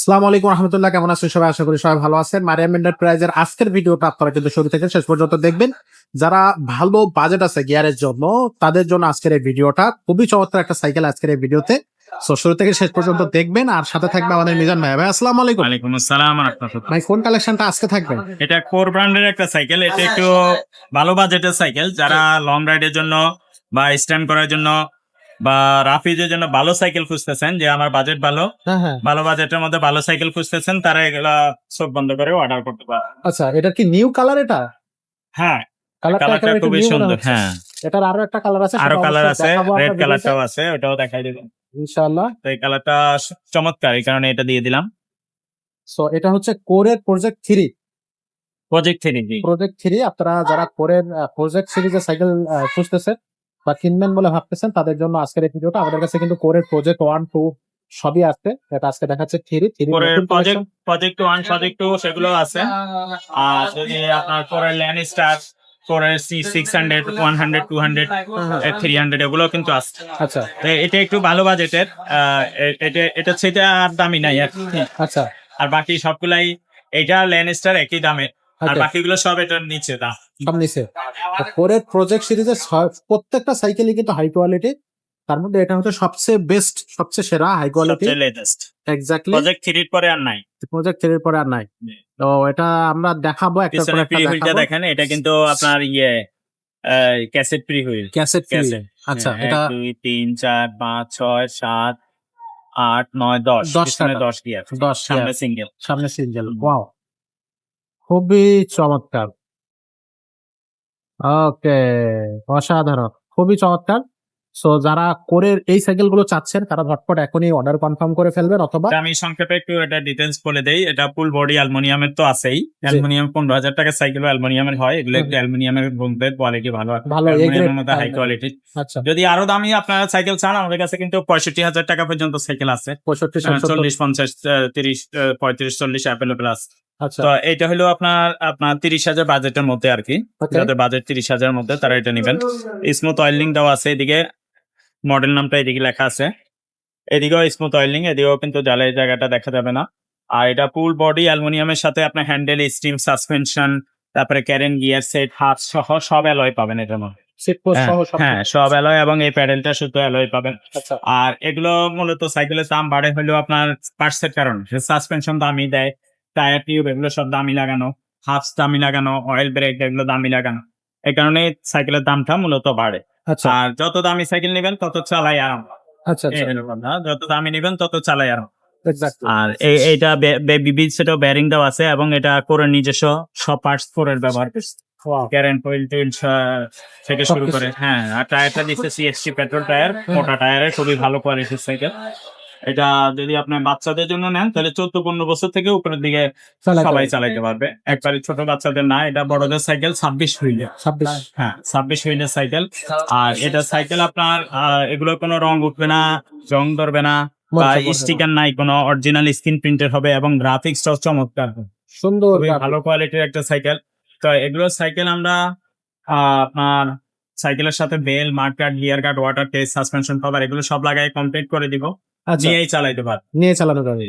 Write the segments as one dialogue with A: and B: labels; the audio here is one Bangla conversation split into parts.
A: আসসালামু আলাইকুম রহমতুল্লাহ, কেমন আছেন সবাই? আশা করি সবাই ভালো আছেন। মারিয়াম এন্টারপ্রাইজের আজকের ভিডিওটা আপনারা কিন্তু শুরু থেকে শেষ পর্যন্ত দেখবেন। যারা ভালো বাজেট আছে গিয়ারের জন্য, তাদের জন্য আজকের এই ভিডিওটা খুবই চমৎকার একটা সাইকেল আজকের এই ভিডিওতে। সো শুরু থেকে শেষ পর্যন্ত দেখবেন, আর সাথে থাকবে আমাদের মিজান ভাই। ভাই আসসালামু আলাইকুম।
B: ওয়ালাইকুম আসসালাম রাহমাতুল্লাহ।
A: ভাই কোন কালেকশনটা আজকে থাকবে?
B: এটা কোর ব্র্যান্ডের একটা সাইকেল। এটা একটু ভালো বাজেটের সাইকেল। যারা লং রাইডের জন্য বা স্ট্যান্ড করার জন্য বা রাফিজের জন্য ভালো সাইকেল খুঁজতেছেন, যে আমার বাজেট ভালো,
A: হ্যাঁ হ্যাঁ।
B: ভালো বাজেটের মধ্যে ভালো সাইকেল খুঁজতেছেন, তারা এগুলা চোখ বন্ধ করে অর্ডার করতে পারে।
A: আচ্ছা, এটা কি নিউ কালার? এটা
B: হ্যাঁ,
A: কালারটা
B: কালারটা
A: একেবারে একটু
B: খুবই
A: নিউ মনে
B: সুন্দর।
A: হচ্ছে।
B: হ্যাঁ,
A: এটার আরো একটা কালার আছে,
B: আরো
A: সেটা
B: কালার
A: অবশ্যই
B: আছে,
A: দেখাবো
B: রেড
A: আমরা ভিডিওতে
B: কালারটাও আছে, ওটাও দেখাই দেব।
A: ইনশাআল্লাহ।
B: তো এই কালারটা চমৎকার, এই কারণে এটা দিয়ে দিলাম।
A: সো এটা হচ্ছে কোরের প্রজেক্ট 3।
B: প্রজেক্ট 3 জি।
A: প্রজেক্ট 3 আপনারা যারা কোরের প্রজেক্ট সিরিজের সাইকেল খুঁজতেছেন বা কিনবেন বলে ভাবতেছেন, তাদের জন্য আজকের এই ভিডিওটা। আমাদের কাছে কিন্তু কোরের প্রজেক্ট 1 2 সবই আছে। এটা আজকে দেখাচ্ছে 3
B: কোরের
A: নতুন কালেকশন।
B: প্রজেক্ট 1 প্রজেক্ট 2 সেগুলো আছে। আর যদি আপনার কোরের ল্যান্ড স্টার, কোরের C600 100 200 300 এগুলো কিন্তু আছে।
A: আচ্ছা
B: তো এটা একটু ভালো বাজেটের। এটা সেটা আর দামি নাই আর কি।
A: আচ্ছা।
B: আর বাকি সবগুলাই, এটা ল্যান্ড স্টার একই দামে, আর
A: Okay,
B: বাকিগুলো সব এটার নিচে দাম।
A: সব নিচে। কোরের প্রজেক্ট সিরিজের প্রত্যেকটা সাইকেলই কিন্তু হাই কোয়ালিটি। তার মধ্যে এটা হচ্ছে সবচেয়ে বেস্ট, সবচেয়ে সেরা হাই কোয়ালিটি।
B: সবচেয়ে লেটেস্ট।
A: এক্স্যাক্টলি।
B: প্রজেক্ট 3 এর পরে আর নাই।
A: প্রজেক্ট 3 পরে আর নাই। তো এটা আমরা দেখাবো একটা পর
B: পিছনে
A: একটা
B: প্রি হুইলটা
A: দেখাবো।
B: দেখেন, এটা কিন্তু আপনার cassette pre wheel.
A: Cassette free. আচ্ছা, এটা
B: 1 2 3 4 5 6 7 8 9 10
A: 10
B: পিছনে
A: কাটা
B: 10 গিয়ার,
A: 10
B: সামনে সিঙ্গেল।
A: সামনে সিঙ্গেল। ওয়াও, খুবই চমৎকার। ওকে, অসাধারণ, খুবই চমৎকার। সো যারা কোরের এই সাইকেল গুলো চাচ্ছেন, তারা ঝটপট এখনই অর্ডার কনফার্ম করে ফেলবেন, অথবা
B: আমি সংক্ষেপে একটু এটা ডিটেলস বলে দেই। এটা ফুল বডি অ্যালুমিনিয়ামের তো আছেই। অ্যালুমিনিয়াম 15,000 টাকার সাইকেল অ্যালুমিনিয়ামের হয়। এগুলো একটু অ্যালুমিনিয়ামের মধ্যে কোয়ালিটি ভালো,
A: ভালো এ গ্রেড।
B: অ্যালুমিনিয়ামের মধ্যে হাই কোয়ালিটি।
A: আচ্ছা,
B: যদি আরো দামি আপনারা সাইকেল চান, আমাদের কাছে কিন্তু 65,000 টাকা পর্যন্ত সাইকেল আছে।
A: 65 70।
B: 40 50 30 35 40 অ্যাভেলেবল আছে।
A: আচ্ছা,
B: তো এটা হলো আপনার 30,000 বাজেটের মধ্যে আর কি।
A: ওকে।
B: যাদের বাজেট 30,000 মধ্যে, তারা এটা নেবেন। স্মুথ অয়েলিং দেওয়া আছে এদিকে, মডেল নামটা এদিকে লেখা আছে। এদিকেও স্মুথ অয়েলিং, এদিকেও কিন্তু জ্বালাই জায়গাটা দেখা যাবে না। আর এটা ফুল বডি অ্যালুমিনিয়ামের সাথে আপনার হ্যান্ডেল, স্টিম সাসপেনশন, তারপরে ক্যারেন গিয়ার সেট, হাত সহ সব অ্যালয় পাবেন এটার মধ্যে।
A: সিট পোস্ট সহ সব।
B: হ্যাঁ, সব অ্যালয়, এবং এই প্যাডেলটা শুধু অ্যালয় পাবেন।
A: আচ্ছা,
B: আর এগুলো মূলত সাইকেলের দাম বাড়ে হলেও আপনার পার্টসের কারণ। সাসপেনশন দামি দেয়, টায়ার টিউব এগুলো সব দামি লাগানো, হাফস দামি লাগানো, অয়েল ব্রেক এগুলো দামি লাগানো। এই কারণে সাইকেলের দামটা মূলত বাড়ে।
A: আচ্ছা,
B: আর যত দামি সাইকেল নেবেন তত চালাই আরাম।
A: আচ্ছা,
B: এই
A: আচ্ছা।
B: হলো কথা। যত দামি নেবেন তত চালাই আরাম।
A: এক্স্যাক্টলি।
B: আর এইটা বিবিধ সেটাও ব্যারিং দেওয়া আছে, এবং এটা করে নিজস্ব সব পার্টস ফোরের ব্যবহার করছে।
A: ওয়াও,
B: ক্যারেন হুইল টুইল থেকে শুরু
A: সবকিছু।
B: করে। হ্যাঁ, আর টায়ারটা দিচ্ছে সিএসটি পেট্রোল টায়ার, মোটা টায়ারের, খুবই ভালো কোয়ালিটির সাইকেল। এটা যদি আপনি বাচ্চাদের জন্য নেন, তাহলে 14-15 বছর থেকে উপরের দিকে সবাই চালাইতে পারবে। একবারে ছোট বাচ্চাদের না, এটা বড়দের সাইকেল। 26 হুইলের।
A: 26।
B: হ্যাঁ, 26 হুইলের সাইকেল। আর এটা সাইকেল আপনার এগুলো কোনো রং উঠবে না, জং ধরবে না, বা
A: মজা করবে না।
B: স্টিকার নাই, কোনো অরিজিনাল স্ক্রিন প্রিন্টেড হবে, এবং গ্রাফিক্সটাও চমৎকার হবে।
A: সুন্দর
B: খুবই
A: graphic।
B: ভালো কোয়ালিটির একটা সাইকেল। তো এগুলো সাইকেল আমরা আপনার সাইকেলের সাথে bell, marker, gear guard, water test, suspension cover এগুলো সব লাগাই কমপ্লিট করে দিব।
A: আচ্ছা,
B: নিয়েই চালাইতে পারবে।
A: নিয়ে চালানো যাবে।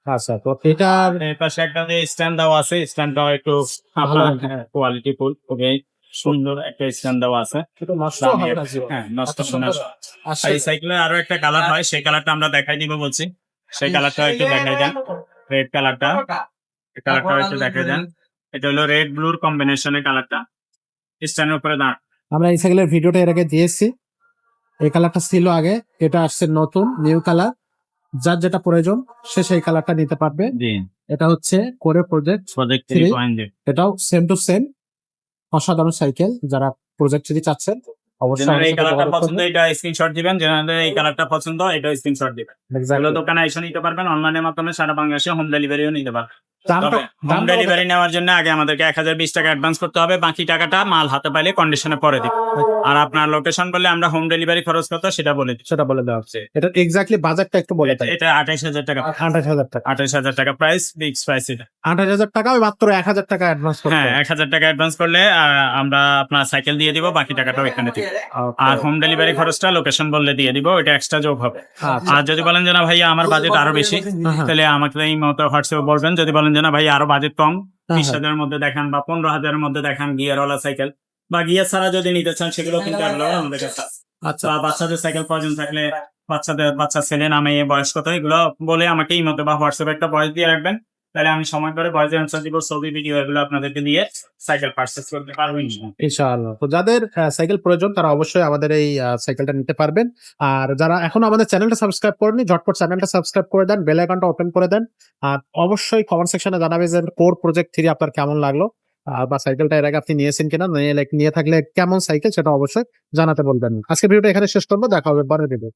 A: আচ্ছা, তো এটার
B: এর পাশে একটা স্ট্যান্ড দেওয়া আছে, স্ট্যান্ডটাও একটু
A: ভালো
B: কোয়ালিটি ফুল, খুবই সুন্দর একটা স্ট্যান্ড দেওয়া আছে।
A: এটা নষ্ট
B: দামি
A: হবে না
B: একটা।
A: জীবন।
B: হ্যাঁ, নষ্ট
A: এত
B: হবে না।
A: সুন্দর
B: আর
A: আসে।
B: এই সাইকেলের আরো একটা কালার হয়, সেই কালারটা আমরা দেখাই দিব বলছি। সেই কালারটা একটু দেখাই দেন, রেড কালারটা। এই কালারটা একটু দেখাই দেন। এটা হলো রেড ব্লুর কম্বিনেশনের কালারটা, স্ট্যান্ডের উপরে দাঁড়।
A: আমরা এই সাইকেলের ভিডিওটা এর আগে দিয়েছি। এই কালারটা ছিল আগে, এটা আসছে নতুন নিউ কালার। যার যেটা প্রয়োজন সে সেই কালারটা নিতে পারবে।
B: জি,
A: এটা হচ্ছে কোরে প্রজেক্ট
B: প্রজেক্ট
A: 3।
B: 3.0।
A: এটাও সেম টু সেম অসাধারণ সাইকেল। যারা প্রজেক্ট 3 চাচ্ছেন, অবশ্যই
B: জেনারেল
A: আমাদের
B: এই
A: সাথে
B: কালারটা
A: যোগাযোগ
B: পছন্দ,
A: করবেন।
B: এটা স্ক্রিনশট দিবেন। জেনারেল এই কালারটা পছন্দ, এটা স্ক্রিনশট দিবেন। এগুলো
A: Exactly.
B: দোকানে এসে নিতে পারবেন, অনলাইনের মাধ্যমে সারা বাংলাদেশে হোম ডেলিভারিও নিতে পারবেন।
A: দামটা
B: হোম
A: দামটা
B: ডেলিভারি নেওয়ার জন্য আগে আমাদেরকে 1020 টাকা অ্যাডভান্স করতে হবে, বাকি টাকাটা মাল হাতে পাইলে কন্ডিশনে পরে দিব। আর আপনার লোকেশন বললে আমরা হোম ডেলিভারি খরচ কত সেটা বলে দিই।
A: সেটা বলে দেওয়া হচ্ছে। এটা এক্স্যাক্টলি বাজেটটা একটু বলে দেন।
B: এটা 28,000 টাকা,
A: 28,000 টাকা।
B: 28,000 টাকা প্রাইস, ফিক্স প্রাইস এটা।
A: 28,000 টাকা, ওই মাত্র 1,000 টাকা অ্যাডভান্স করতে
B: হ্যাঁ,
A: হবে।
B: 1000 টাকা অ্যাডভান্স করলে আমরা আপনার সাইকেল দিয়ে দিব, বাকি টাকাটাও এখানে দিব।
A: Okay.
B: আর হোম ডেলিভারি খরচটা লোকেশন বললে দিয়ে দিব, ওটা এক্সট্রা যোগ হবে।
A: আচ্ছা।
B: আর যদি বলেন যে না ভাই আমার বাজেট আরো বেশি,
A: হ্যাঁ।
B: তাহলে আমাকে এই মতো হোয়াটসঅ্যাপে বলবেন। যদি বলেন যে না ভাই আরো বাজেট কম,
A: হ্যাঁ।
B: 20,000 এর মধ্যে দেখান বা 15,000 এর মধ্যে দেখান গিয়ারওয়ালা সাইকেল, বা গিয়ার ছাড়া যদি নিতে চান সেগুলো কিন্তু available আমাদের কাছে আছে।
A: আচ্ছা।
B: বা বাচ্চাদের সাইকেল প্রয়োজন থাকলে বাচ্চা ছেলে নামে বয়স কত এগুলো বলে আমাকে এই মতো বা হোয়াটসঅ্যাপে একটা ভয়েস দিয়ে রাখবেন, তাহলে আমি সময় করে ভয়েস অ্যান্সার দিব, ছবি ভিডিও এগুলো আপনাদেরকে দিয়ে সাইকেল পারচেজ করতে পারবো ইনশাআল্লাহ।
A: ইনশাআল্লাহ। তো যাদের সাইকেল প্রয়োজন তারা অবশ্যই আমাদের এই সাইকেলটা নিতে পারবেন। আর যারা এখনো আমাদের চ্যানেলটা সাবস্ক্রাইব করেনি, ঝটপট চ্যানেলটা সাবস্ক্রাইব করে দেন, বেল আইকনটা ওপেন করে দেন। আর অবশ্যই কমেন্ট সেকশনে জানাবেন যে কোর প্রজেক্ট 3 আপনার কেমন লাগলো, বা সাইকেলটা এর আগে আপনি নিয়েছেন কিনা, নিয়ে থাকলে কেমন সাইকেল সেটা অবশ্যই জানাতে বলবেন। আজকে ভিডিওটা এখানে শেষ করবো, দেখা হবে পরের ভিডিও।